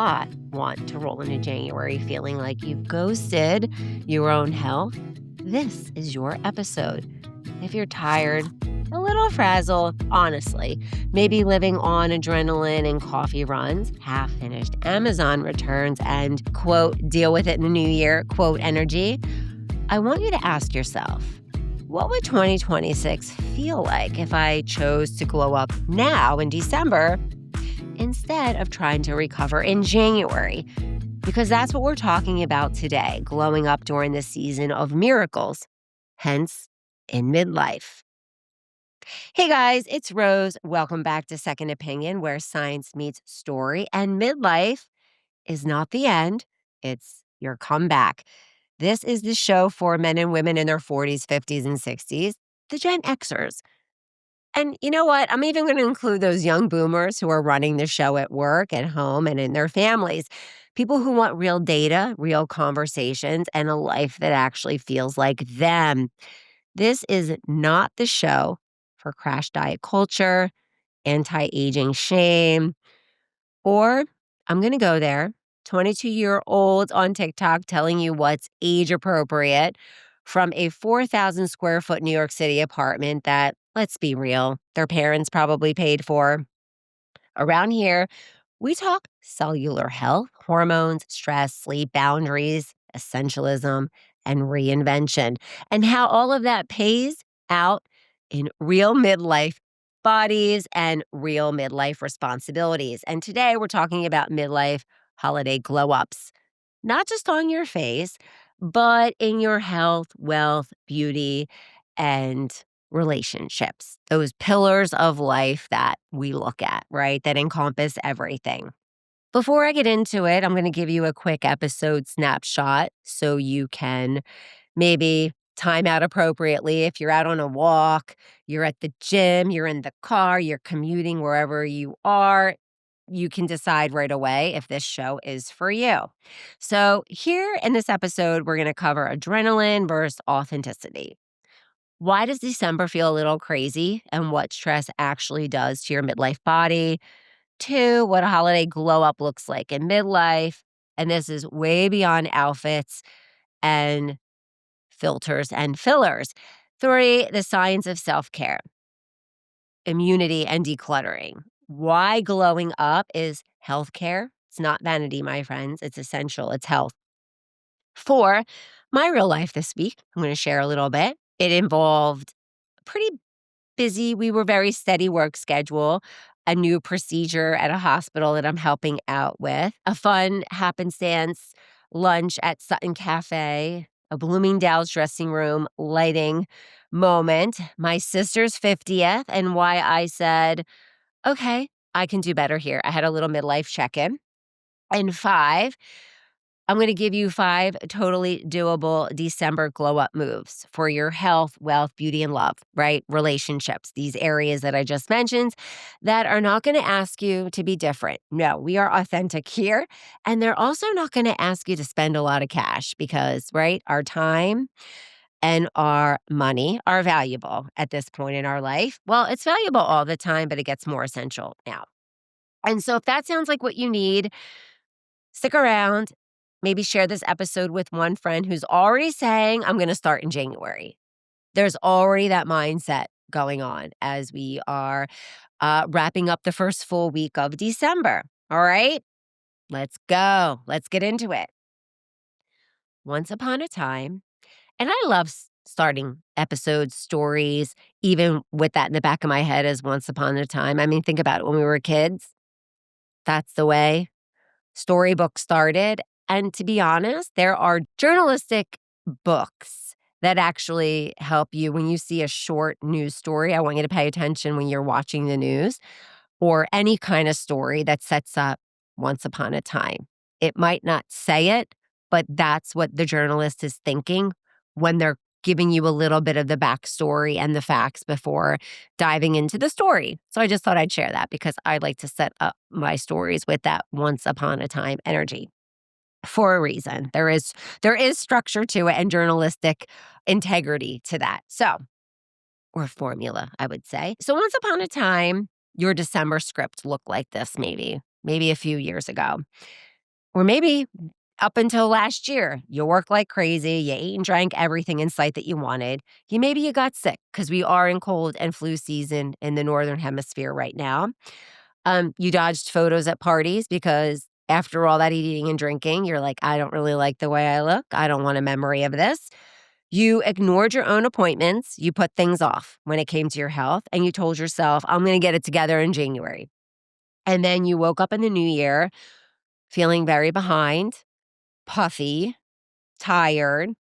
not want to roll into January feeling like you've ghosted your own health, this is your episode. If you're tired, a little frazzled, honestly, maybe living on adrenaline and coffee runs, half-finished Amazon returns, and, quote, deal with it in the new year, quote, energy, I want you to ask yourself, what would 2026 feel like if I chose to glow up now in December instead of trying to recover in January? Because that's what we're talking about today, glowing up during the season of miracles, hence in midlife. Hey guys, it's Rose. Welcome back to Second Opinion, where science meets story, and midlife is not the end, it's your comeback. This is the show for men and women in their 40s, 50s, and 60s, the Gen Xers. And you know what? I'm even going to include those young boomers who are running the show at work, at home, and in their families. People who want real data, real conversations, and a life that actually feels like them. This is not the show for crash diet culture, anti-aging shame, or I'm going to go there, 22-year-olds on TikTok telling you what's age appropriate from a 4,000 square foot New York City apartment that, let's be real, their parents probably paid for. Around here, we talk cellular health, hormones, stress, sleep, boundaries, essentialism, and reinvention, and how all of that pays out in real midlife bodies and real midlife responsibilities. And today we're talking about midlife holiday glow ups, not just on your face, but in your health, wealth, beauty, and relationships, those pillars of life that we look at, right? That encompass everything. Before I get into it, I'm going to give you a quick episode snapshot so you can maybe time out appropriately. If you're out on a walk, you're at the gym, you're in the car, you're commuting wherever you are, you can decide right away if this show is for you. So, here in this episode, we're going to cover adrenaline versus authenticity. Why does December feel a little crazy and what stress actually does to your midlife body? Two, what a holiday glow up looks like in midlife. And this is way beyond outfits and filters and fillers. Three, the science of self care, immunity, and decluttering. Why glowing up is healthcare. It's not vanity, my friends. It's essential. It's health. Four, my real life this week. I'm going to share a little bit. It involved pretty busy. We were very steady work schedule, a new procedure at a hospital that I'm helping out with, a fun happenstance lunch at Sutton Café, a Bloomingdale's dressing room lighting moment, my sister's 50th, and why I said, okay, I can do better here. I had a little midlife check-in. And five, I'm going to give you 5 totally doable December glow up moves for your health, wealth, beauty, and love, right? Relationships, these areas that I just mentioned that are not going to ask you to be different. No, we are authentic here. And they're also not going to ask you to spend a lot of cash because, right, our time and our money are valuable at this point in our life. Well, it's valuable all the time, but it gets more essential now. And so if that sounds like what you need, stick around. Maybe share this episode with one friend who's already saying, I'm going to start in January. There's already that mindset going on as we are wrapping up the first full week of December. All right, let's go. Let's get into it. Once upon a time, and I love starting episodes, stories, even with that in the back of my head as once upon a time. I mean, think about it. When we were kids, that's the way storybook started. And to be honest, there are journalistic books that actually help you when you see a short news story. I want you to pay attention when you're watching the news or any kind of story that sets up once upon a time. It might not say it, but that's what the journalist is thinking when they're giving you a little bit of the backstory and the facts before diving into the story. So I just thought I'd share that because I like to set up my stories with that once upon a time energy for a reason. There is structure to it and journalistic integrity to that. So, or formula, I would say. So once upon a time, your December script looked like this maybe a few years ago. Or maybe up until last year, you worked like crazy, you ate and drank everything in sight that you wanted. Maybe you got sick because we are in cold and flu season in the Northern Hemisphere right now. You dodged photos at parties because after all that eating and drinking, you're like, I don't really like the way I look. I don't want a memory of this. You ignored your own appointments. You put things off when it came to your health, and you told yourself, I'm going to get it together in January. And then you woke up in the new year feeling very behind, puffy, tired,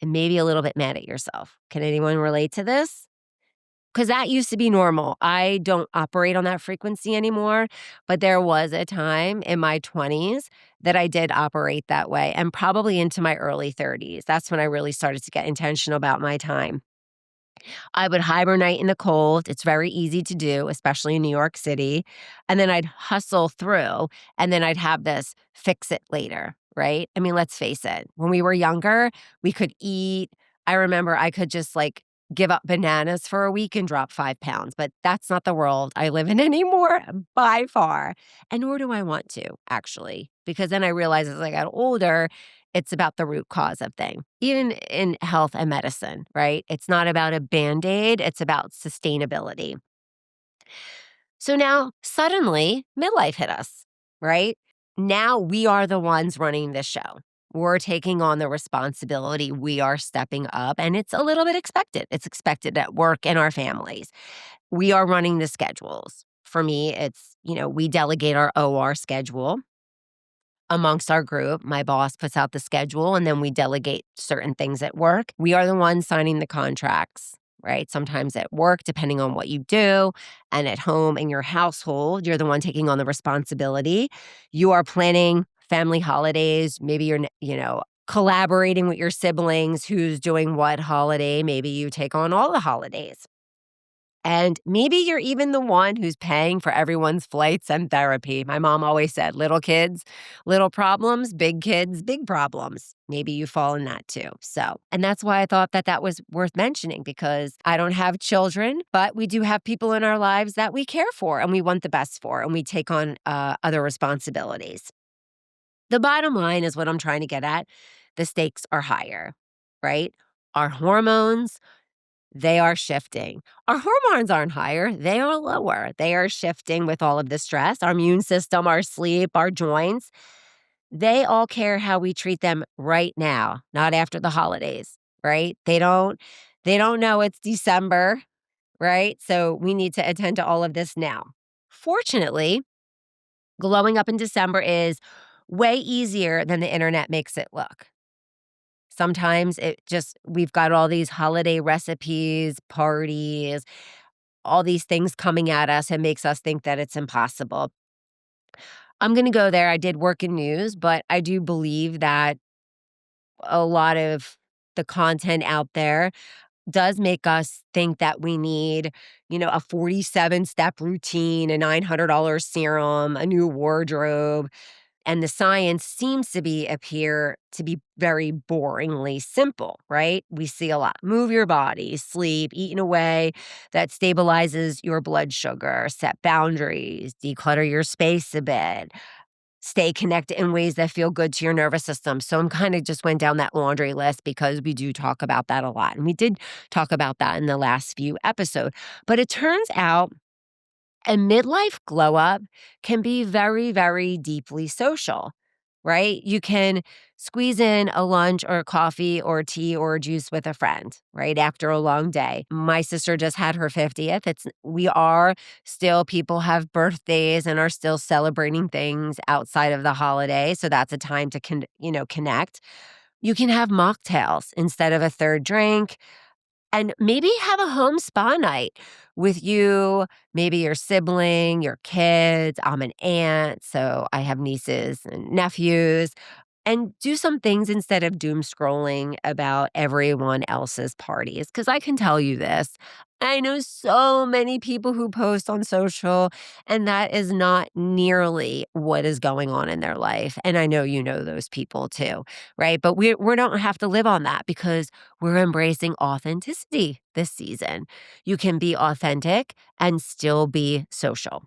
and maybe a little bit mad at yourself. Can anyone relate to this? Because that used to be normal. I don't operate on that frequency anymore, but there was a time in my 20s that I did operate that way, and probably into my early 30s. That's when I really started to get intentional about my time. I would hibernate in the cold. It's very easy to do, especially in New York City. And then I'd hustle through, and then I'd have this fix it later, right? I mean, let's face it. When we were younger, we could eat. I remember I could just like give up bananas for a week and drop 5 pounds, but that's not the world I live in anymore by far. And nor do I want to, actually, because then I realized as I got older, it's about the root cause of thing. Even in health and medicine, right? It's not about a Band-Aid, it's about sustainability. So now suddenly midlife hit us, right? Now we are the ones running this show. We're taking on the responsibility. We are stepping up, and it's a little bit expected. It's expected at work and our families. We are running the schedules. For me, it's, we delegate our OR schedule amongst our group. My boss puts out the schedule, and then we delegate certain things at work. We are the ones signing the contracts, right? Sometimes at work, depending on what you do, and at home in your household, you're the one taking on the responsibility. You are planning family holidays. Maybe you're, collaborating with your siblings who's doing what holiday. Maybe you take on all the holidays. And maybe you're even the one who's paying for everyone's flights and therapy. My mom always said, little kids, little problems, big kids, big problems. Maybe you fall in that too. And that's why I thought that that was worth mentioning, because I don't have children, but we do have people in our lives that we care for and we want the best for, and we take on other responsibilities. The bottom line is what I'm trying to get at. The stakes are higher, right? Our hormones, they are shifting. Our hormones aren't higher, they are lower. They are shifting with all of the stress, our immune system, our sleep, our joints. They all care how we treat them right now, not after the holidays, right? They don't know it's December, right? So we need to attend to all of this now. Fortunately, glowing up in December is way easier than the internet makes it look. Sometimes we've got all these holiday recipes, parties, all these things coming at us and makes us think that it's impossible. I'm going to go there. I did work in news, but I do believe that a lot of the content out there does make us think that we need, a 47-step routine, a $900 serum, a new wardrobe. And the science seems to appear to be very boringly simple, right? We see a lot. Move your body, sleep, eat in a way that stabilizes your blood sugar, set boundaries, declutter your space a bit, stay connected in ways that feel good to your nervous system. So I'm kind of just went down that laundry list because we do talk about that a lot. And we did talk about that in the last few episodes. But it turns out a midlife glow up can be very, very deeply social, right? You can squeeze in a lunch or coffee or tea or juice with a friend, right? After a long day. My sister just had her 50th. We are still, people have birthdays and are still celebrating things outside of the holiday. So that's a time to connect. You can have mocktails instead of a third drink. And maybe have a home spa night with you, maybe your sibling, your kids. I'm an aunt, so I have nieces and nephews. And do some things instead of doom scrolling about everyone else's parties. Because I can tell you this, I know so many people who post on social, and that is not nearly what is going on in their life. And I know you know those people too, right? But we don't have to live on that because we're embracing authenticity this season. You can be authentic and still be social.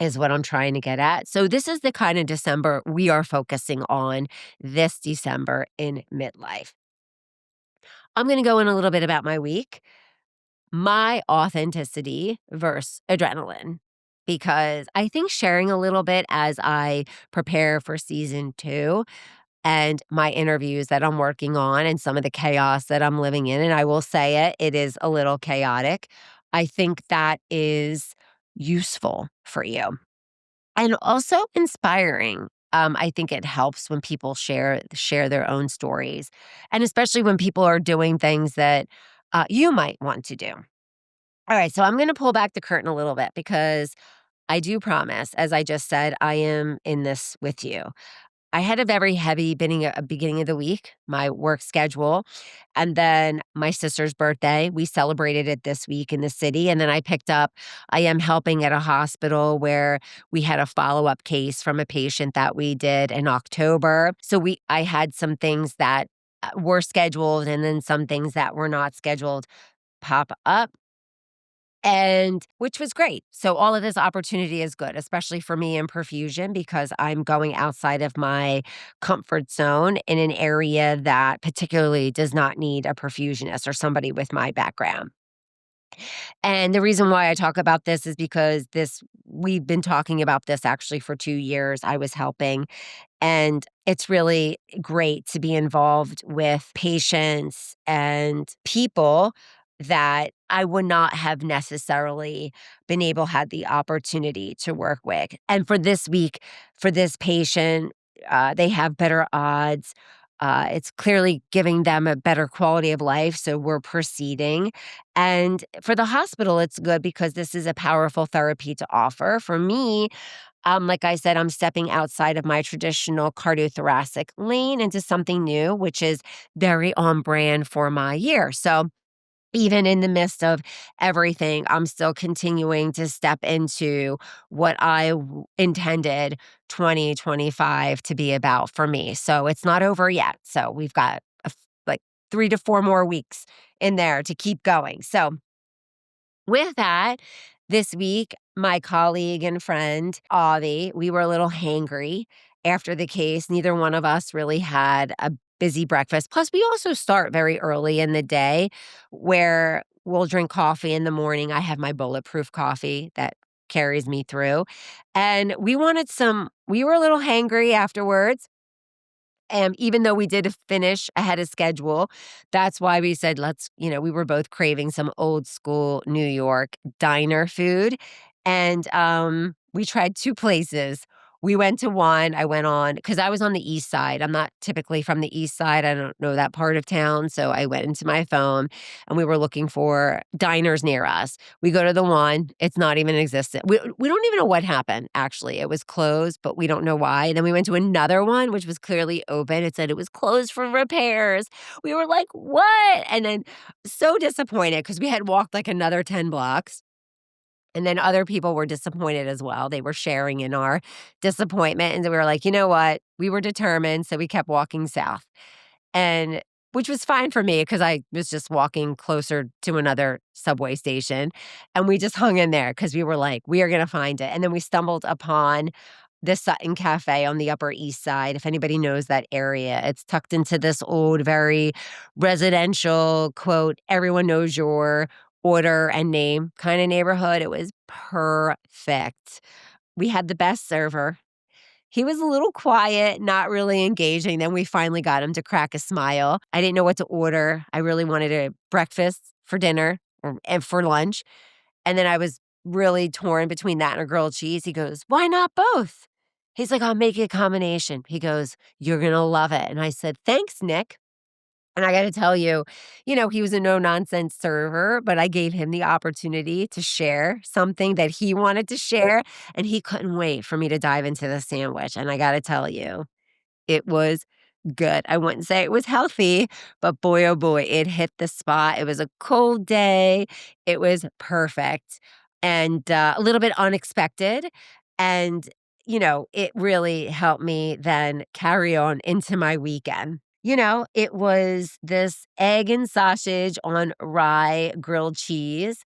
is what I'm trying to get at. So this is the kind of December we are focusing on this December in midlife. I'm going to go in a little bit about my week, my authenticity versus adrenaline, because I think sharing a little bit as I prepare for season 2 and my interviews that I'm working on and some of the chaos that I'm living in, and I will say it, it is a little chaotic. I think that is useful for you and also inspiring. I think it helps when people share their own stories, and especially when people are doing things that you might want to do. All right, so I'm going to pull back the curtain a little bit because I do promise, as I just said, I am in this with you. I had a very heavy beginning of the week, my work schedule, and then my sister's birthday. We celebrated it this week in the city, and then I am helping at a hospital where we had a follow-up case from a patient that we did in October. So I had some things that were scheduled and then some things that were not scheduled pop up, and which was great. So all of this opportunity is good, especially for me in perfusion because I'm going outside of my comfort zone in an area that particularly does not need a perfusionist or somebody with my background. And the reason why I talk about this is because we've been talking about this actually for 2 years. I was helping, and it's really great to be involved with patients and people that I would not have necessarily been able had the opportunity to work with. And for this week, for this patient, they have better odds. It's clearly giving them a better quality of life, so we're proceeding. And for the hospital, it's good because this is a powerful therapy to offer. For me, like I said, I'm stepping outside of my traditional cardiothoracic lane into something new, which is very on brand for my year. So even in the midst of everything, I'm still continuing to step into what intended 2025 to be about for me. So it's not over yet. So we've got like 3 to 4 more weeks in there to keep going. So with that, this week, my colleague and friend, Avi, we were a little hangry after the case. Neither one of us really had a busy breakfast. Plus, we also start very early in the day where we'll drink coffee in the morning. I have my bulletproof coffee that carries me through. And we were a little hangry afterwards. And even though we did finish ahead of schedule, that's why we said, we were both craving some old school New York diner food. And we tried 2 places. We went to one, I went on, because I was on the east side. I'm not typically from the east side. I don't know that part of town. So I went into my phone and we were looking for diners near us. We go to the one, it's not even existent. We don't even know what happened, actually. It was closed, but we don't know why. Then we went to another one, which was clearly open. It said it was closed for repairs. We were like, what? And then so disappointed because we had walked like another 10 blocks. And then other people were disappointed as well. They were sharing in our disappointment. And we were like, you know what? We were determined. So we kept walking south. And which was fine for me because I was just walking closer to another subway station. And we just hung in there because we were like, we are going to find it. And then we stumbled upon the Sutton Café on the Upper East Side. If anybody knows that area, it's tucked into this old, very residential, quote, everyone knows your order and name kind of neighborhood. It was perfect. We had the best server. He was a little quiet, not really engaging. Then we finally got him to crack a smile. I didn't know what to order. I really wanted a breakfast for dinner and for lunch. And then I was really torn between that and a grilled cheese. He goes, why not both? He's like, I'll make it a combination. He goes, you're going to love it. And I said, thanks, Nick. And I got to tell you, he was a no nonsense server, but I gave him the opportunity to share something that he wanted to share. And he couldn't wait for me to dive into the sandwich. And I got to tell you, it was good. I wouldn't say it was healthy, but boy, oh boy, it hit the spot. It was a cold day. It was perfect and a little bit unexpected. And, it really helped me then carry on into my weekend. It was this egg and sausage on rye grilled cheese.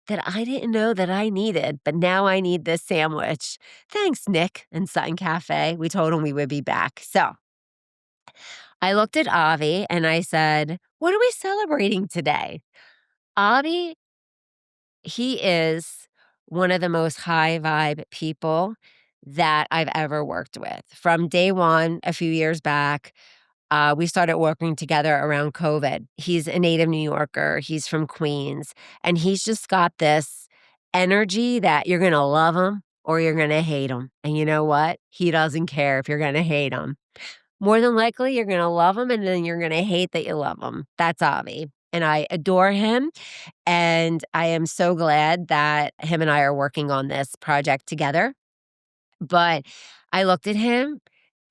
that I didn't know that I needed, but now I need this sandwich. Thanks, Nick and Sutton Café. We told him we would be back. So I looked at Avi and I said, "What are we celebrating today?" Avi, he is one of the most high vibe people that I've ever worked with. From day one, a few years back, we started working together around COVID. He's a native New Yorker. He's from Queens. And he's just got this energy that you're going to love him or you're going to hate him. And you know what? He doesn't care if you're going to hate him. More than likely, you're going to love him and then you're going to hate that you love him. That's Avi. And I adore him. And I am so glad that him and I are working on this project together. But I looked at him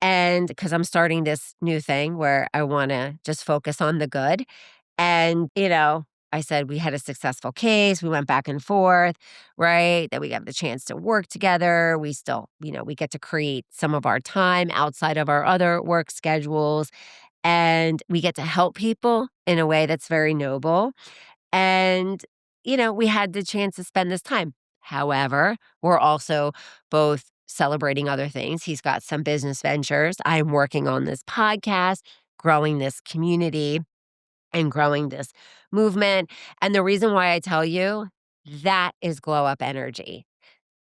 and because I'm starting this new thing where I want to just focus on the good. And, I said we had a successful case. We went back and forth, right? That we got the chance to work together. We still, we get to create some of our time outside of our other work schedules. And we get to help people in a way that's very noble. And, we had the chance to spend this time. However, we're also both celebrating other things. He's got some business ventures. I'm working on this podcast, growing this community, and growing this movement. And the reason why I tell you that is glow up energy.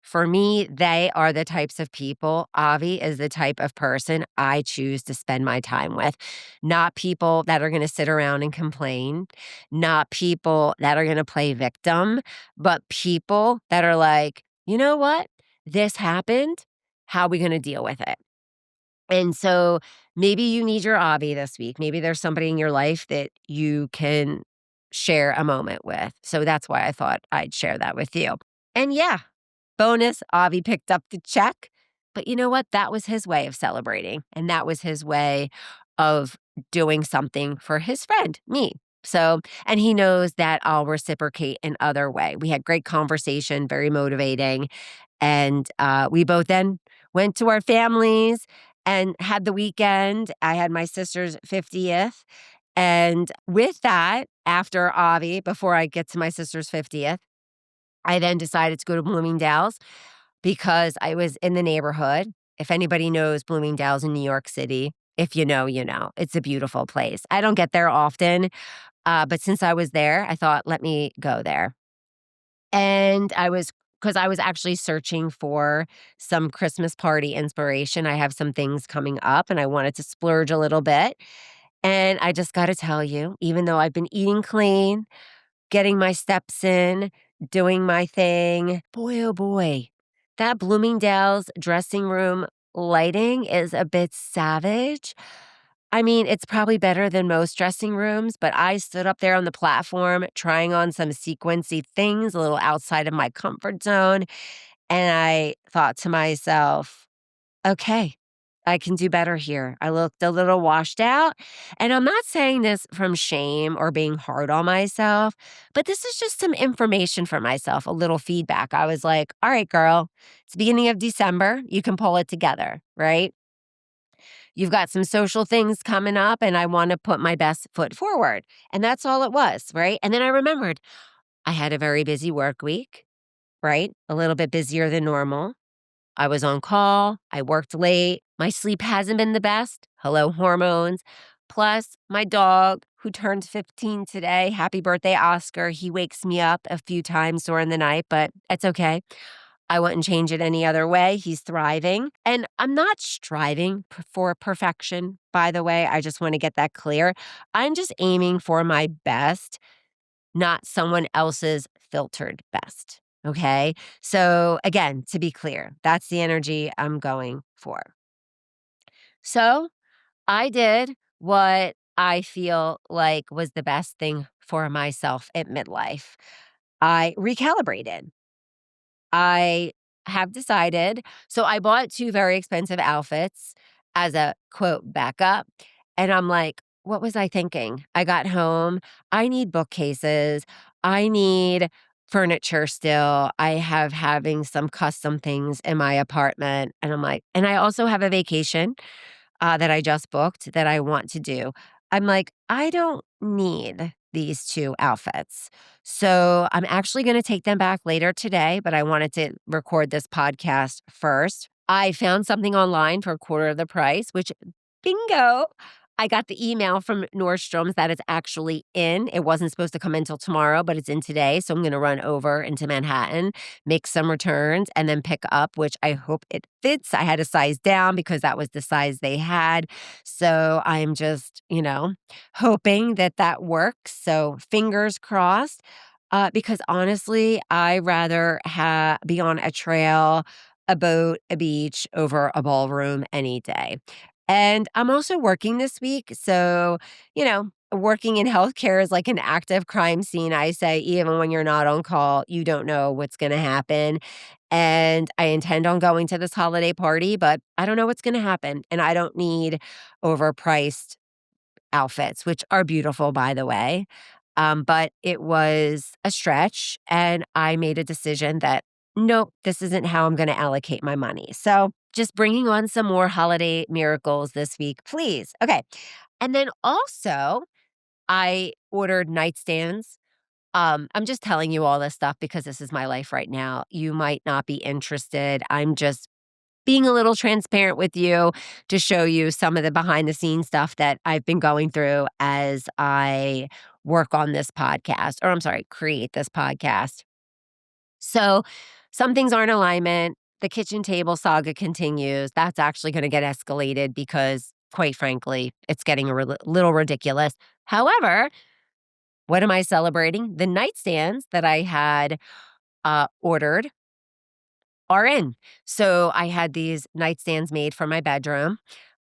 For me, they are the types of people. Avi is the type of person I choose to spend my time with. Not people that are going to sit around and complain, not people that are going to play victim, but people that are like, you know what? This happened. How are we going to deal with it? And so maybe you need your Avi this week. Maybe there's somebody in your life that you can share a moment with. So that's why I thought I'd share that with you. And yeah, bonus, Avi picked up the check. But you know what? That was his way of celebrating. And that was his way of doing something for his friend, me. So, and he knows that I'll reciprocate in other way. We had great conversation, very motivating. And we both then went to our families and had the weekend. I had my sister's 50th. And with that, after Avi, before I get to my sister's 50th, I then decided to go to Bloomingdale's because I was in the neighborhood. If anybody knows Bloomingdale's in New York City, if you know, you know. It's a beautiful place. I don't get there often, but since I was there, I thought, let me go there. And because I was actually searching for some Christmas party inspiration. I have some things coming up and I wanted to splurge a little bit. And I just got to tell you, even though I've been eating clean, getting my steps in, doing my thing. Boy, oh boy, that Bloomingdale's dressing room lighting is a bit savage. I mean, it's probably better than most dressing rooms, but I stood up there on the platform trying on some sequency things, a little outside of my comfort zone. And I thought to myself, okay, I can do better here. I looked a little washed out. And I'm not saying this from shame or being hard on myself, but this is just some information for myself, a little feedback. I was like, all right, girl, it's the beginning of December. You can pull it together, right? You've got some social things coming up, and I want to put my best foot forward. And that's all it was, right? And then I remembered I had a very busy work week, right? A little bit busier than normal. I was on call. I worked late. My sleep hasn't been the best. Hello, hormones. Plus, my dog, who turned 15 today, happy birthday, Oscar. He wakes me up a few times during the night, but it's okay. I wouldn't change it any other way. He's thriving. And I'm not striving for perfection, by the way. I just want to get that clear. I'm just aiming for my best, not someone else's filtered best. Okay. So again, to be clear, that's the energy I'm going for. So I did what I feel like was the best thing for myself at midlife. I recalibrated. I have decided. So I bought two very expensive outfits as a quote backup. And I'm like, what was I thinking? I got home. I need bookcases. I need furniture still. I have having some custom things in my apartment. And I'm like, and I also have a vacation that I just booked that I want to do. I'm like, I don't need these 2 outfits. So I'm actually gonna take them back later today, but I wanted to record this podcast first. I found something online for a quarter of the price, which bingo. I got the email from Nordstrom's that it's actually in. It wasn't supposed to come in till tomorrow, but it's in today. So I'm gonna run over into Manhattan, make some returns, and then pick up, which I hope it fits. I had a size down because that was the size they had. So I'm just, hoping that that works. So fingers crossed. Because honestly, I rather be on a trail, a boat, a beach over a ballroom any day. And I'm also working this week. So, working in healthcare is like an active crime scene. I say, even when you're not on call, you don't know what's going to happen. And I intend on going to this holiday party, but I don't know what's going to happen. And I don't need overpriced outfits, which are beautiful, by the way. But it was a stretch, and I made a decision that, nope, this isn't how I'm going to allocate my money. So just bringing on some more holiday miracles this week, please. Okay. And then also, I ordered nightstands. I'm just telling you all this stuff because this is my life right now. You might not be interested. I'm just being a little transparent with you to show you some of the behind the scenes stuff that I've been going through as I work on this podcast, or I'm sorry, create this podcast. So some things aren't in alignment. The kitchen table saga continues. That's actually going to get escalated because, quite frankly, it's getting a little ridiculous. However, what am I celebrating? The nightstands that I had ordered are in. So I had these nightstands made for my bedroom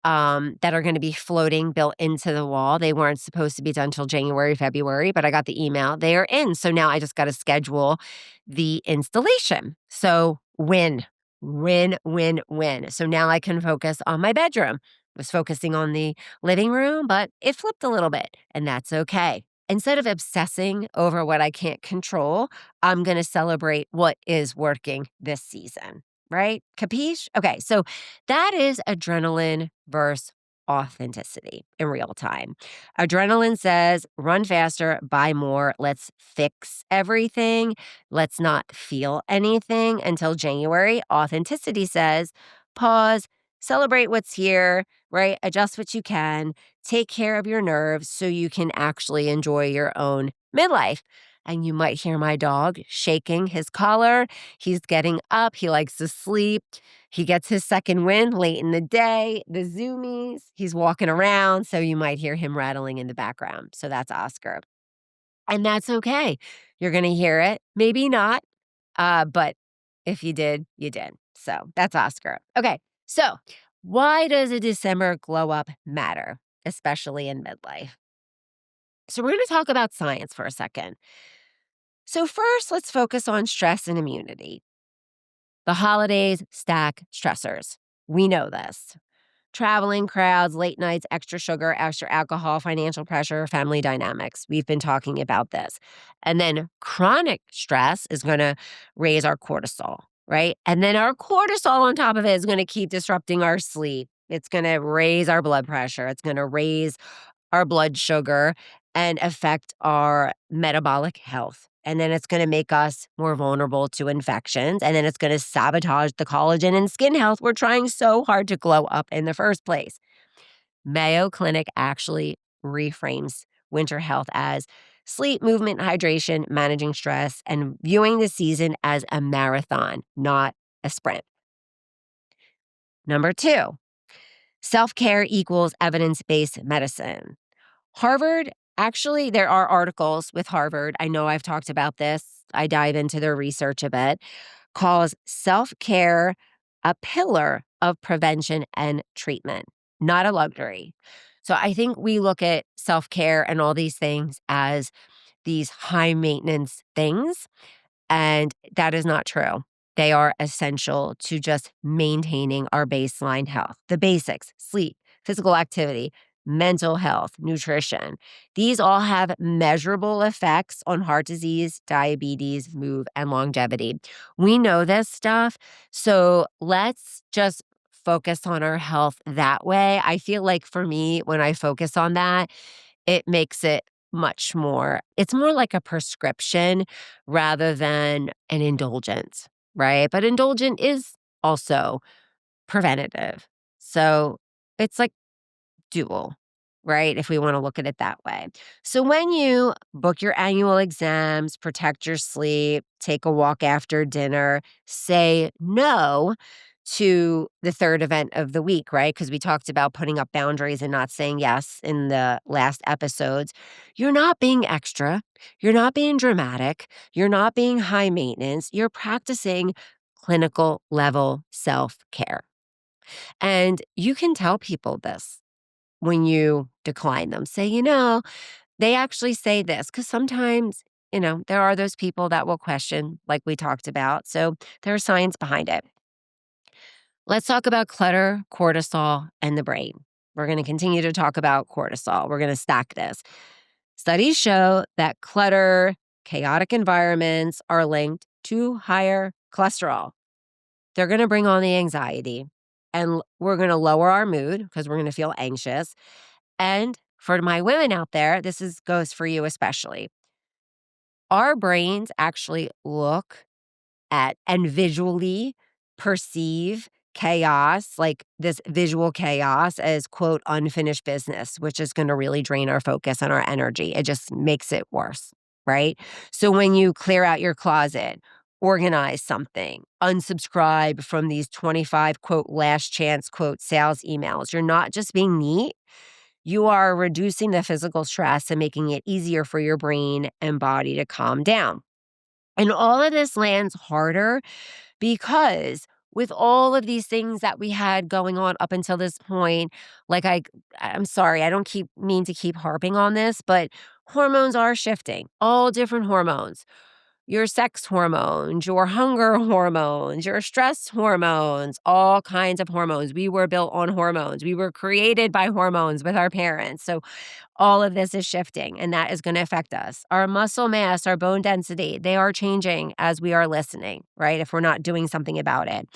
that are going to be floating built into the wall. They weren't supposed to be done till January, February, but I got the email. They are in. So now I just got to schedule the installation. So win. So now I can focus on my bedroom. Was focusing on the living room, but it flipped a little bit, and that's okay. Instead of obsessing over what I can't control, I'm going to celebrate what is working this season, right? Capiche? Okay, so that is adrenaline versus authenticity in real time. Adrenaline says, run faster, buy more, let's fix everything, let's not feel anything until January. Authenticity says, pause, celebrate what's here, right? Adjust what you can, take care of your nerves so you can actually enjoy your own midlife. And you might hear my dog shaking his collar. He's getting up. He likes to sleep. He gets his second wind late in the day. The zoomies. He's walking around. So you might hear him rattling in the background. So that's Oscar. And that's okay. You're going to hear it. Maybe not. But if you did, you did. So that's Oscar. Okay. So why does a December glow up matter, especially in midlife? So we're going to talk about science for a second. So first, let's focus on stress and immunity. The holidays stack stressors. We know this. Traveling, crowds, late nights, extra sugar, extra alcohol, financial pressure, family dynamics. We've been talking about this. And then chronic stress is going to raise our cortisol, right? And then our cortisol on top of it is going to keep disrupting our sleep. It's going to raise our blood pressure. It's going to raise our blood sugar and affect our metabolic health. And then it's going to make us more vulnerable to infections. And then it's going to sabotage the collagen and skin health we're trying so hard to glow up in the first place. Mayo Clinic actually reframes winter health as sleep, movement, hydration, managing stress, and viewing the season as a marathon, not a sprint. Number 2, self-care equals evidence-based medicine. Harvard, actually, there are articles with Harvard. I know I've talked about this. I dive into their research a bit. Calls self-care a pillar of prevention and treatment, not a luxury. So I think we look at self-care and all these things as these high maintenance things. And that is not true. They are essential to just maintaining our baseline health, the basics, sleep, physical activity, mental health, nutrition. These all have measurable effects on heart disease, diabetes, mood, and longevity. We know this stuff. So let's just focus on our health that way. I feel like for me, when I focus on that, it makes it much more it's more like a prescription rather than an indulgence, right? But indulgent is also preventative. So it's like dual, right? If we want to look at it that way. So when you book your annual exams, protect your sleep, take a walk after dinner, say no to the third event of the week, right? Because we talked about putting up boundaries and not saying yes in the last episodes. You're not being extra. You're not being dramatic. You're not being high maintenance. You're practicing clinical level self care. And you can tell people this when you decline them. Say, they actually say this because sometimes, there are those people that will question, like we talked about. So there's science behind it. Let's talk about clutter, cortisol, and the brain. We're going to continue to talk about cortisol. We're going to stack this. Studies show that clutter, chaotic environments are linked to higher cholesterol. They're going to bring on the anxiety, and we're going to lower our mood because we're going to feel anxious. And for my women out there, goes for you especially. Our brains actually look at and visually perceive chaos, like this visual chaos, as quote unfinished business, which is going to really drain our focus and our energy. It just makes it worse, right? So when you clear out your closet, organize something, unsubscribe from these 25 quote last chance quote sales emails, you're not just being neat. You are reducing the physical stress and making it easier for your brain and body to calm down. And all of this lands harder because with all of these things that we had going on up until this point, like I'm sorry, I don't keep mean to keep harping on this, but hormones are shifting. All different hormones. Your sex hormones, your hunger hormones, your stress hormones, all kinds of hormones. We were built on hormones. We were created by hormones with our parents. So all of this is shifting and that is going to affect us. Our muscle mass, our bone density, they are changing as we are listening, right? If we're not doing something about it.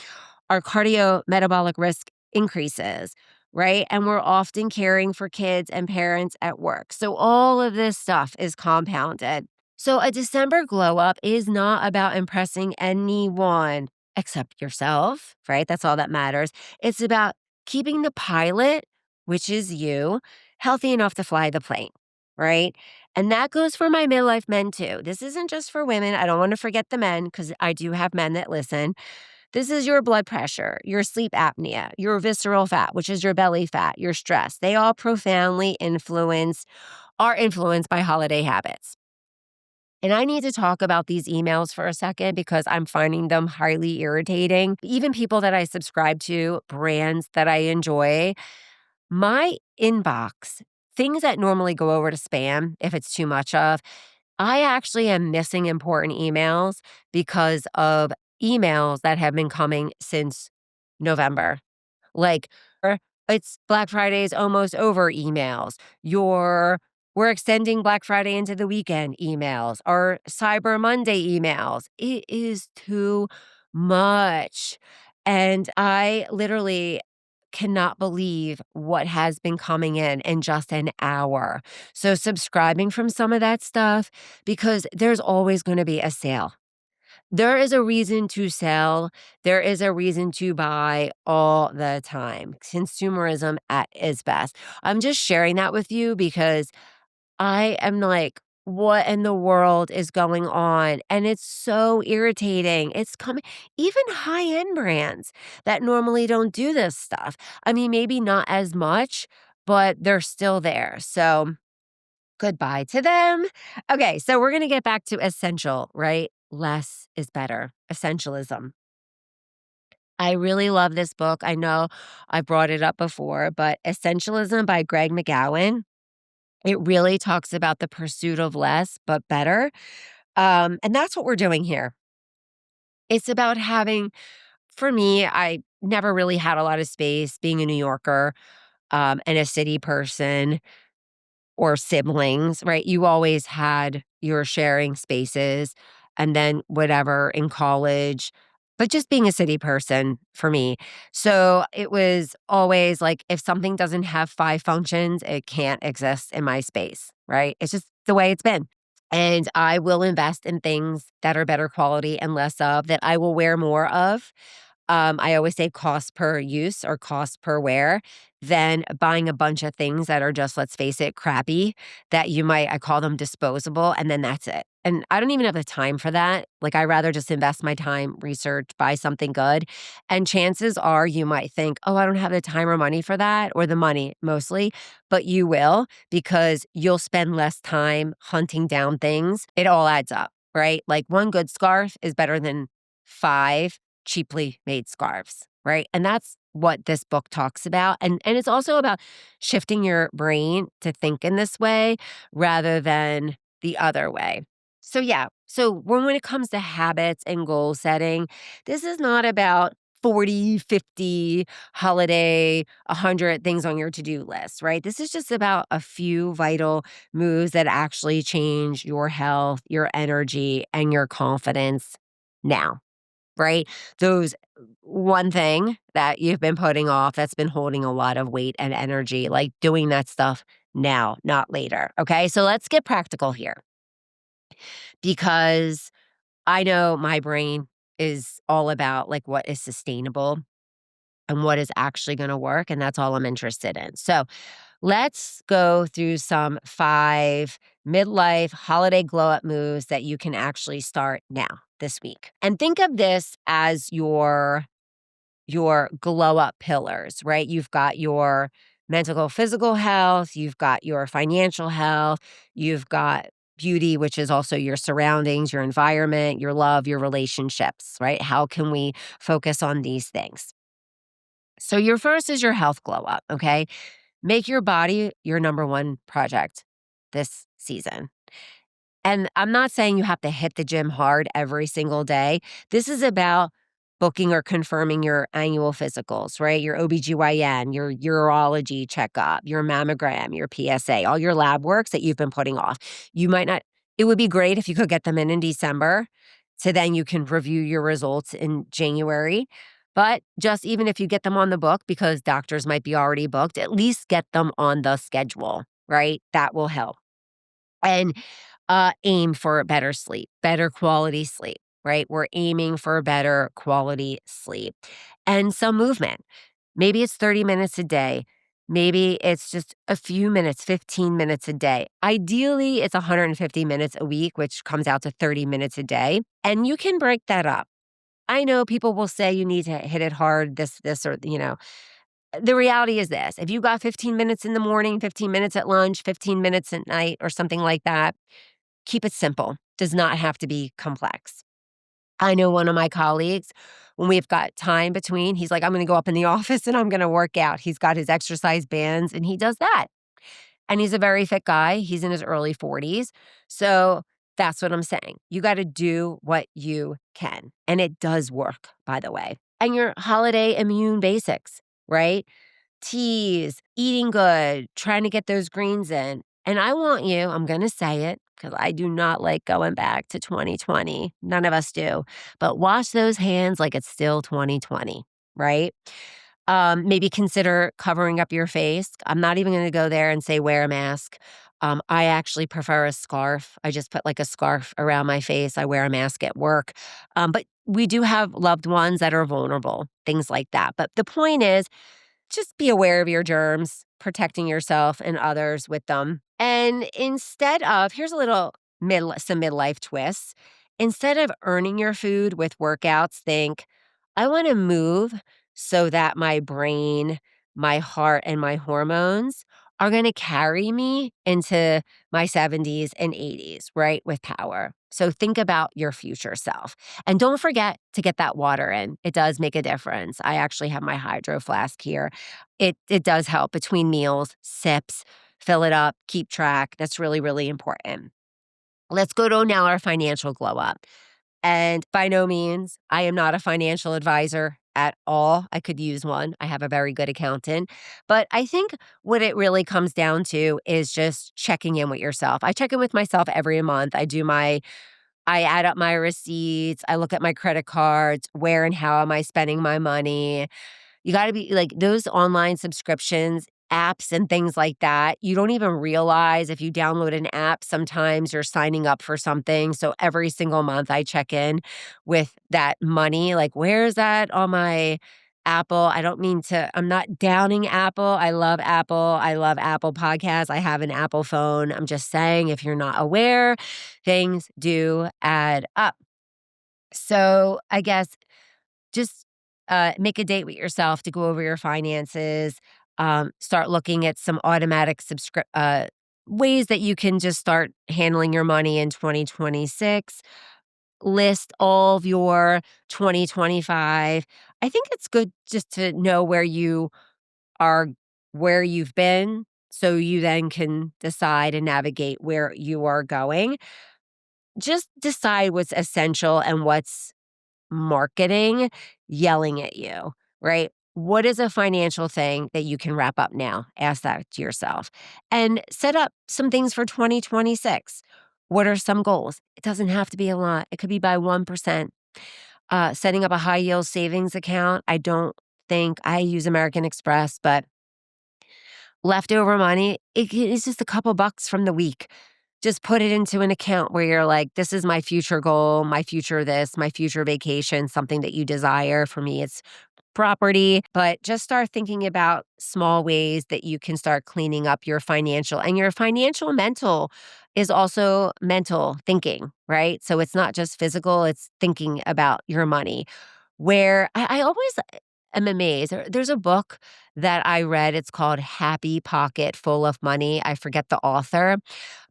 Our cardio metabolic risk increases, right? And we're often caring for kids and parents at work. So all of this stuff is compounded. So a December glow up is not about impressing anyone except yourself, right? That's all that matters. It's about keeping the pilot, which is you, healthy enough to fly the plane, right? And that goes for my midlife men too. This isn't just for women. I don't want to forget the men because I do have men that listen. This is your blood pressure, your sleep apnea, your visceral fat, which is your belly fat, your stress. They all profoundly are influenced by holiday habits. And I need to talk about these emails for a second because I'm finding them highly irritating. Even people that I subscribe to, brands that I enjoy, my inbox, things that normally go over to spam if it's too much of, I actually am missing important emails because of emails that have been coming since November. Like, it's Black Friday's almost over emails, your we're extending Black Friday into the weekend emails, or Cyber Monday emails. It is too much. And I literally cannot believe what has been coming in just an hour. So subscribing from some of that stuff because there's always going to be a sale. There is a reason to sell. There is a reason to buy all the time. Consumerism at its best. I'm just sharing that with you because I am like, what in the world is going on? And it's so irritating. It's coming, even high end brands that normally don't do this stuff. I mean, maybe not as much, but they're still there. So goodbye to them. Okay, so we're going to get back to essential, right? Less is better. Essentialism. I really love this book. I know I brought it up before, but Essentialism by Greg McGowan. It really talks about the pursuit of less, but better. And that's what we're doing here. It's about having, for me, I never really had a lot of space being a New Yorker and a city person or siblings, right? You always had your sharing spaces. And then whatever in college, but just being a city person for me. So it was always like if something doesn't have 5 functions, it can't exist in my space, right? It's just the way it's been. And I will invest in things that are better quality and less of that I will wear more of. I always say cost per use or cost per wear than buying a bunch of things that are just, let's face it, crappy that I call them disposable, and then that's it. And I don't even have the time for that. Like, I rather just invest my time, research, buy something good. And chances are you might think, oh, I don't have the time or money for that, or the money mostly, but you will because you'll spend less time hunting down things. It all adds up, right? Like one good scarf is better than 5 cheaply made scarves, right? And that's what this book talks about. And it's also about shifting your brain to think in this way rather than the other way. So yeah, so when it comes to habits and goal setting, this is not about 40, 50, holiday, 100 things on your to-do list, right? This is just about a few vital moves that actually change your health, your energy, and your confidence now, right? Those one thing that you've been putting off that's been holding a lot of weight and energy, like doing that stuff now, not later. Okay. So let's get practical here because I know my brain is all about like what is sustainable and what is actually going to work. And that's all I'm interested in. So let's go through some 5 midlife holiday glow up moves that you can actually start now this week. And think of this as your glow up pillars, right? You've got your mental, physical health, you've got your financial health, you've got beauty, which is also your surroundings, your environment, your love, your relationships, right? How can we focus on these things? So, your first is your health glow up, okay? Make your body your number one project this season. And I'm not saying you have to hit the gym hard every single day. This is about booking or confirming your annual physicals, right? Your OBGYN, your urology checkup, your mammogram, your PSA, all your lab works that you've been putting off. You might not, it would be great if you could get them in December. So then you can review your results in January. But just even if you get them on the book, because doctors might be already booked, at least get them on the schedule, right? That will help. And aim for better sleep, better quality sleep, right? We're aiming for better quality sleep and some movement. Maybe it's 30 minutes a day. Maybe it's just a few minutes, 15 minutes a day. Ideally, it's 150 minutes a week, which comes out to 30 minutes a day. And you can break that up. I know people will say you need to hit it hard, this, or, the reality is this. If you got 15 minutes in the morning, 15 minutes at lunch, 15 minutes at night, or something like that, keep it simple. Does not have to be complex. I know one of my colleagues, when we've got time between, he's like, I'm going to go up in the office and I'm going to work out. He's got his exercise bands and he does that. And he's a very fit guy. He's in his early 40s. So that's what I'm saying. You got to do what you can. And it does work, by the way. And your holiday immune basics, right? Teas, eating good, trying to get those greens in. And I want you, I'm going to say it because I do not like going back to 2020. None of us do. But wash those hands like it's still 2020, right? Maybe consider covering up your face. I'm not even going to go there and say wear a mask. I actually prefer a scarf. I just put like a scarf around my face. I wear a mask at work. But we do have loved ones that are vulnerable, things like that. But the point is, just be aware of your germs, protecting yourself and others with them. And instead of, here's a little some midlife twists. Instead of earning your food with workouts, think, I want to move so that my brain, my heart, and my hormones are going to carry me into my 70s and 80s, right? With power. So think about your future self. And don't forget to get that water in. It does make a difference. I actually have my hydro flask here. It does help between meals, sips, fill it up, keep track. That's really, really important. Let's go to now our financial glow up. And by no means, I am not a financial advisor at all. I could use one. I have a very good accountant. But I think what it really comes down to is just checking in with yourself. I check in with myself every month. I do my I add up my receipts, I look at my credit cards, where and how am I spending my money? You gotta be like, those online subscriptions, apps, and things like that, you don't even realize if you download an app, sometimes you're signing up for something, so every single month, I check in with that money, like, "Where is that on my Apple?" I don't mean to I'm not downing Apple, I love Apple, I love Apple Podcasts, I have an Apple phone, I'm just saying if you're not aware, things do add up. So, I guess just, make a date with yourself to go over your finances, start looking at some automatic ways that you can just start handling your money in 2026. List all of your 2025. I think it's good just to know are where you've been, so you then can decide and navigate where you are going. Just decide what's essential and what's marketing yelling at you, right? What is a financial thing that you can wrap up now? Ask that to yourself and set up some things for 2026. What are some goals? It doesn't have to be a lot, it could be by 1%. Setting up a high yield savings account. I don't think I use American Express, but leftover money, it's just a couple bucks from the week. Just put it into an account where you're like, this is my future goal, my future this, my future vacation, something that you desire. For me, it's property, but just start thinking about small ways that you can start cleaning up your financial and your financial mental is also mental thinking, right? So it's not just physical, it's thinking about your money. Where I always am amazed. There's a book that I read. It's called Happy Pocket Full of Money. I forget the author,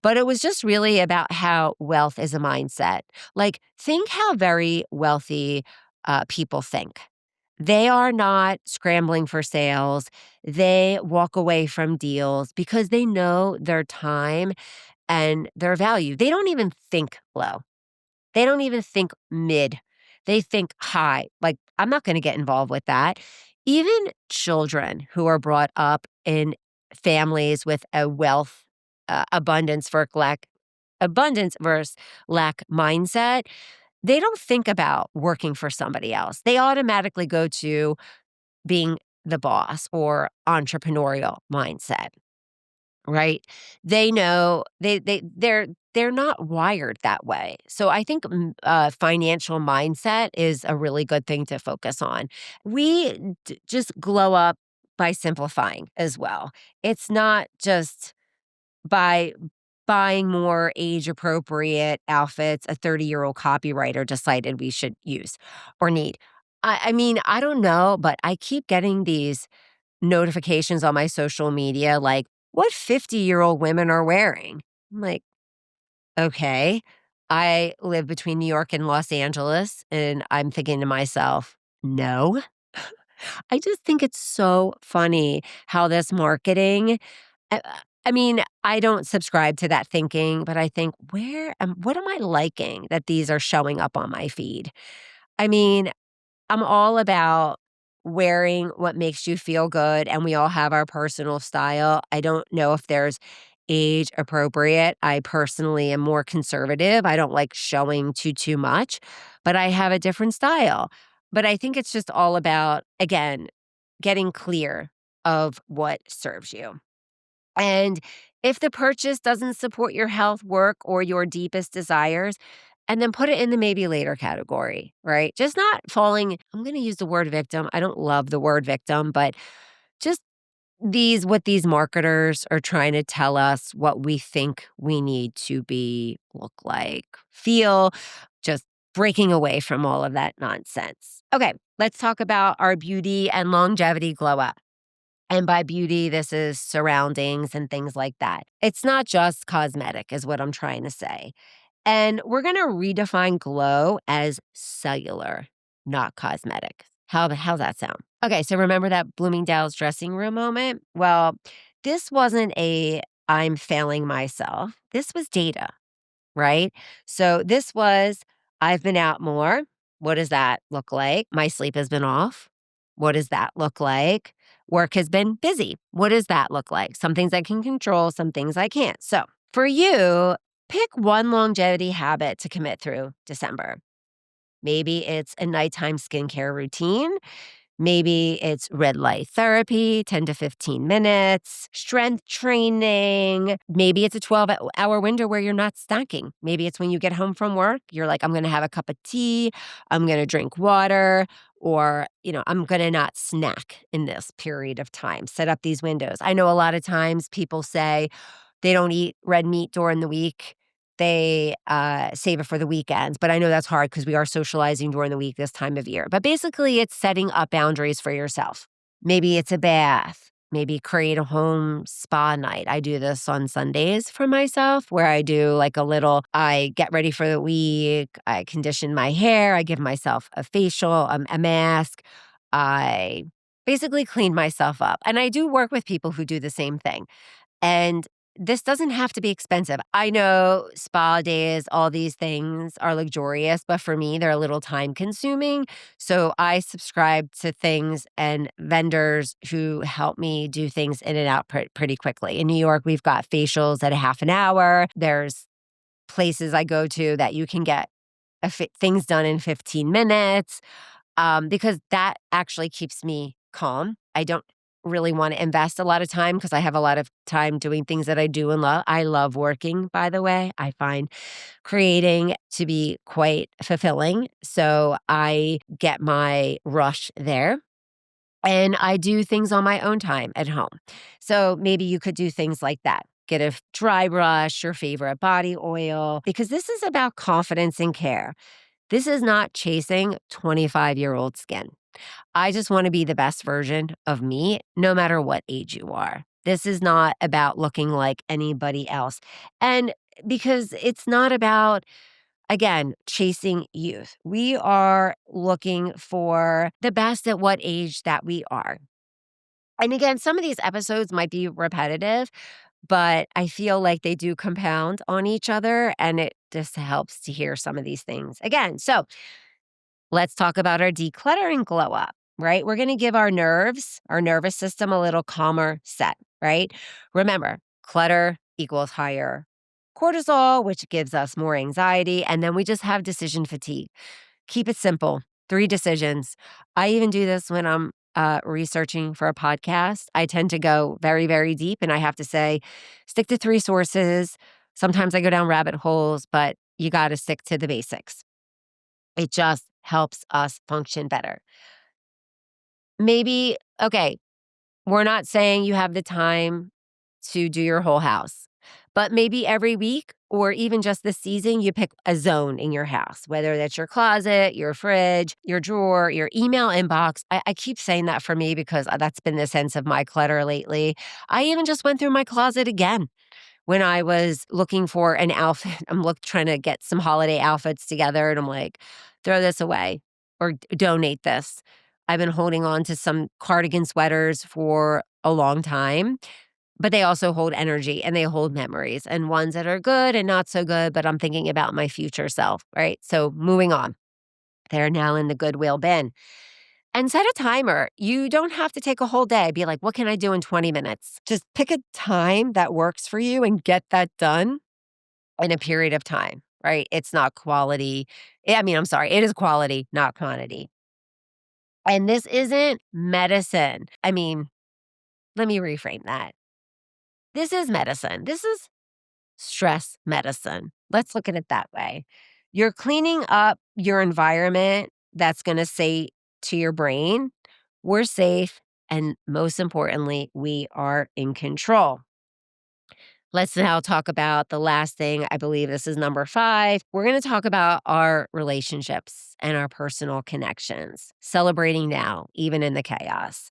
but it was just really about how wealth is a mindset. Like, think how very wealthy people think. They are not scrambling for sales. They walk away from deals because they know their time and their value. They don't even think low. They don't even think mid. They think high. Like, I'm not going to get involved with that. Even children who are brought up in families with a wealth, abundance versus lack mindset, they don't think about working for somebody else. They automatically go to being the boss or entrepreneurial mindset. Right? They know they're not wired that way. So I think financial mindset is a really good thing to focus on. We just glow up by simplifying as well. It's not just by buying more age appropriate outfits a 30-year-old copywriter decided we should use or need. I mean, I don't know, but I keep getting these notifications on my social media like, what 50-year-old women are wearing. I'm like, okay. I live between New York and Los Angeles, and I'm thinking to myself, no. I just think it's so funny how this marketing. I, I mean, I don't subscribe to that thinking, but I think, what am I liking that these are showing up on my feed? I mean, I'm all about wearing what makes you feel good, and we all have our personal style. I don't know if there's age appropriate. I personally am more conservative. I don't like showing too much, but I have a different style. But I think it's just all about, again, getting clear of what serves you. And if the purchase doesn't support your health, work, or your deepest desires, and then put it in the maybe later category, right? Just not falling, I'm going to use the word victim. I don't love the word victim, but just what these marketers are trying to tell us what we think we need to be, look like, feel, just breaking away from all of that nonsense. Okay, let's talk about our beauty and longevity glow up. And by beauty, this is surroundings and things like that. It's not just cosmetic, is what I'm trying to say. And we're going to redefine glow as cellular, not cosmetic. How's that sound? Okay, so remember that Bloomingdale's dressing room moment? Well, this wasn't a I'm failing myself. This was data, right? So this was I've been out more. What does that look like? My sleep has been off. What does that look like? Work has been busy. What does that look like? Some things I can control, some things I can't. So for you, Pick one longevity habit to commit through December. Maybe it's a nighttime skincare routine. Maybe it's red light therapy, 10 to 15 minutes, strength training. Maybe it's a 12-hour window where you're not snacking. Maybe it's when you get home from work, you're like, I'm going to have a cup of tea, I'm going to drink water, or, I'm going to not snack in this period of time. Set up these windows. I know a lot of times people say they don't eat red meat during the week. They save it for the weekends, but I know that's hard because we are socializing during the week this time of year. But basically, it's setting up boundaries for yourself. Maybe it's a bath. Maybe create a home spa night. I do this on Sundays for myself where I do like I get ready for the week. I condition my hair. I give myself a facial, a mask. I basically clean myself up. And I do work with people who do the same thing. And this doesn't have to be expensive. I know spa days, all these things are luxurious, but for me, they're a little time consuming. So I subscribe to things and vendors who help me do things in and out pretty quickly. In New York, we've got facials at a half an hour. There's places I go to that you can get things done in 15 minutes because that actually keeps me calm. I don't really want to invest a lot of time because I have a lot of time doing things that I do and love. I love working, by the way. I find creating to be quite fulfilling. So I get my rush there. And I do things on my own time at home. So maybe you could do things like that. Get a dry brush, your favorite body oil, because this is about confidence and care. This is not chasing 25-year-old skin. I just want to be the best version of me, no matter what age you are. This is not about looking like anybody else. And because it's not about, again, chasing youth. We are looking for the best at what age that we are. And again, some of these episodes might be repetitive, but I feel like they do compound on each other and it just helps to hear some of these things again. So let's talk about our decluttering glow up, right? We're going to give our nervous system a little calmer set, right? Remember, clutter equals higher cortisol, which gives us more anxiety. And then we just have decision fatigue. Keep it simple. 3 decisions. I even do this when I'm researching for a podcast. I tend to go very, very deep and I have to say, stick to 3 sources. Sometimes I go down rabbit holes, but you got to stick to the basics. It just helps us function better. Maybe, okay, we're not saying you have the time to do your whole house, but maybe every week or even just this season, you pick a zone in your house, whether that's your closet, your fridge, your drawer, your email inbox. I keep saying that for me because that's been the sense of my clutter lately. I even just went through my closet again when I was looking for an outfit. Trying to get some holiday outfits together and I'm like, throw this away or donate this. I've been holding on to some cardigan sweaters for a long time, but they also hold energy and they hold memories and ones that are good and not so good, but I'm thinking about my future self, right? So moving on. They're now in the Goodwill bin. And set a timer. You don't have to take a whole day. Be like, what can I do in 20 minutes? Just pick a time that works for you and get that done in a period of time, right? It's not quality. I'm sorry. It is quality, not quantity. And this isn't medicine. Let me reframe that. This is medicine. This is stress medicine. Let's look at it that way. You're cleaning up your environment that's going to say to your brain, we're safe. And most importantly, we are in control. Let's now talk about the last thing. I believe this is number 5. We're going to talk about our relationships and our personal connections, celebrating now, even in the chaos.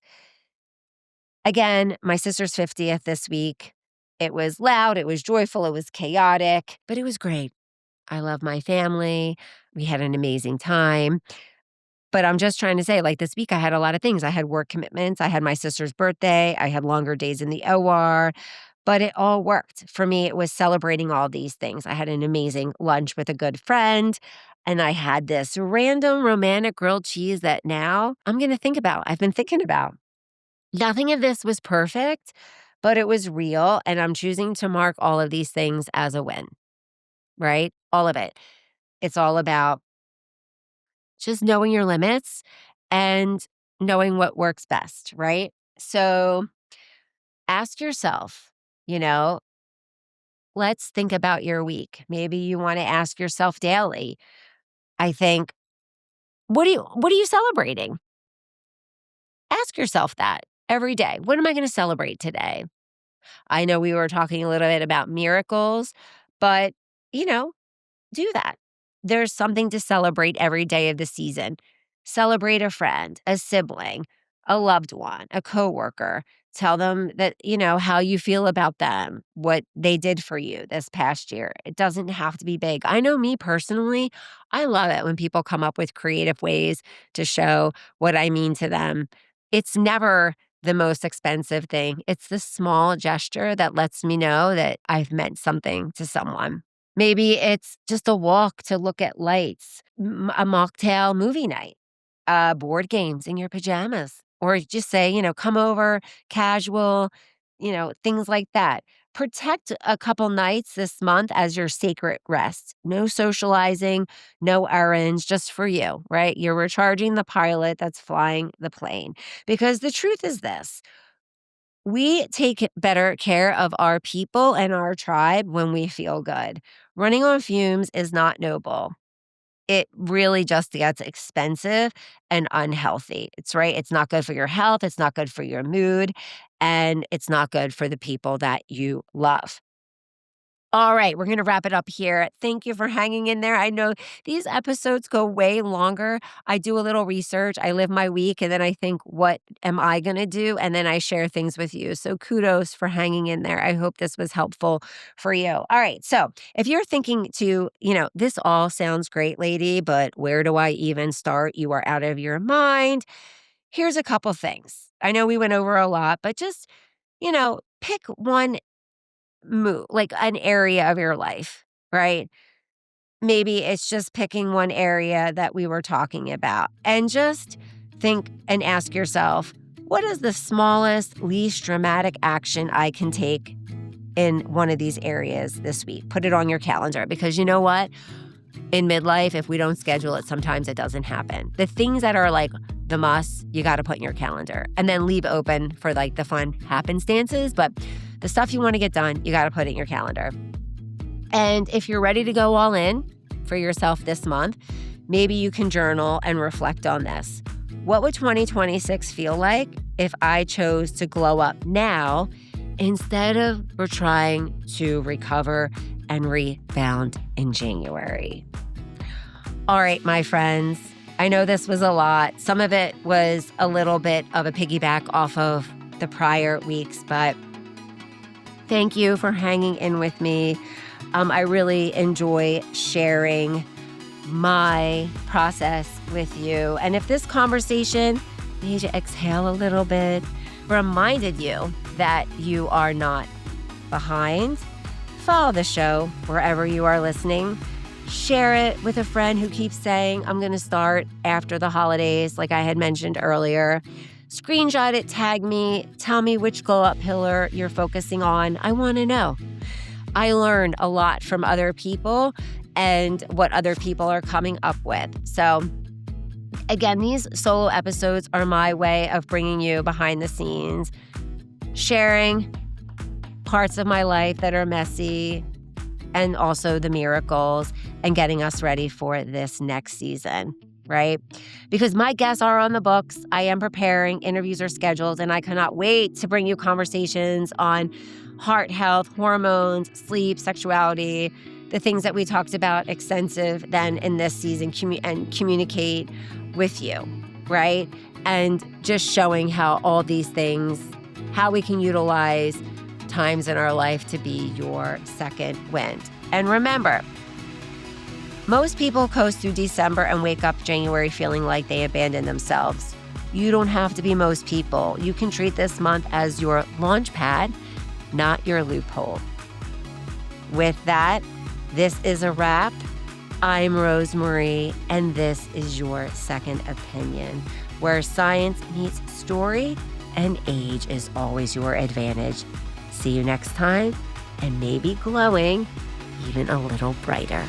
Again, my sister's 50th this week. It was loud, it was joyful, it was chaotic, but it was great. I love my family. We had an amazing time. But I'm just trying to say, like this week, I had a lot of things. I had work commitments. I had my sister's birthday. I had longer days in the OR, but it all worked. For me, it was celebrating all these things. I had an amazing lunch with a good friend, and I had this random romantic grilled cheese that now I'm going to think about. I've been thinking about. Nothing of this was perfect, but it was real, and I'm choosing to mark all of these things as a win. right? All of it. It's all about just knowing your limits and knowing what works best, right? So ask yourself, you know, let's think about your week. Maybe you want to ask yourself daily. I think, what are you celebrating? Ask yourself that every day. What am I going to celebrate today? I know we were talking a little bit about miracles, but you know, do that. There's something to celebrate every day of the season. Celebrate a friend, a sibling, a loved one, a coworker. Tell them that, how you feel about them, what they did for you this past year. It doesn't have to be big. I know me personally, I love it when people come up with creative ways to show what I mean to them. It's never the most expensive thing. It's the small gesture that lets me know that I've meant something to someone. Maybe it's just a walk to look at lights, a mocktail movie night, board games in your pajamas, or just say, come over, casual, things like that. Protect a couple nights this month as your sacred rest. No socializing, no errands, just for you, right? You're recharging the pilot that's flying the plane. Because the truth is this: we take better care of our people and our tribe when we feel good. Running on fumes is not noble. It really just gets expensive and unhealthy. It's right. It's not good for your health. It's not good for your mood. And it's not good for the people that you love. All right, we're going to wrap it up here. Thank you for hanging in there. I know these episodes go way longer. I do a little research. I live my week and then I think, what am I going to do? And then I share things with you. So kudos for hanging in there. I hope this was helpful for you. All right, so if you're thinking this all sounds great, lady, but where do I even start? You are out of your mind. Here's a couple things. I know we went over a lot, but just, pick one move, like an area of your life, right? Maybe it's just picking one area that we were talking about and just think and ask yourself, what is the smallest, least dramatic action I can take in one of these areas this week? Put it on your calendar, because you know what? In midlife, if we don't schedule it, sometimes it doesn't happen. The things that are like the must, you got to put in your calendar and then leave open for like the fun happenstances. But the stuff you want to get done, you got to put it in your calendar. And if you're ready to go all in for yourself this month, maybe you can journal and reflect on this. What would 2026 feel like if I chose to glow up now instead of trying to recover and rebound in January? All right, my friends, I know this was a lot. Some of it was a little bit of a piggyback off of the prior weeks, but thank you for hanging in with me. I really enjoy sharing my process with you. And if this conversation made you exhale a little bit, reminded you that you are not behind, follow the show wherever you are listening. Share it with a friend who keeps saying, I'm going to start after the holidays, like I had mentioned earlier. Screenshot it, tag me, tell me which glow-up pillar you're focusing on. I want to know. I learned a lot from other people and what other people are coming up with. So again, these solo episodes are my way of bringing you behind the scenes, sharing parts of my life that are messy, and also the miracles, and getting us ready for this next season, right? Because my guests are on the books. I am preparing, interviews are scheduled, and I cannot wait to bring you conversations on heart health, hormones, sleep, sexuality, the things that we talked about extensive then in this season, and communicate with you, right? And just showing how all these things, how we can utilize times in our life to be your second wind. And remember, most people coast through December and wake up January feeling like they abandoned themselves. You don't have to be most people. You can treat this month as your launch pad, not your loophole. With that, this is a wrap. I'm Rosemarie, and this is your second opinion, where science meets story and age is always your advantage. See you next time, and maybe glowing even a little brighter.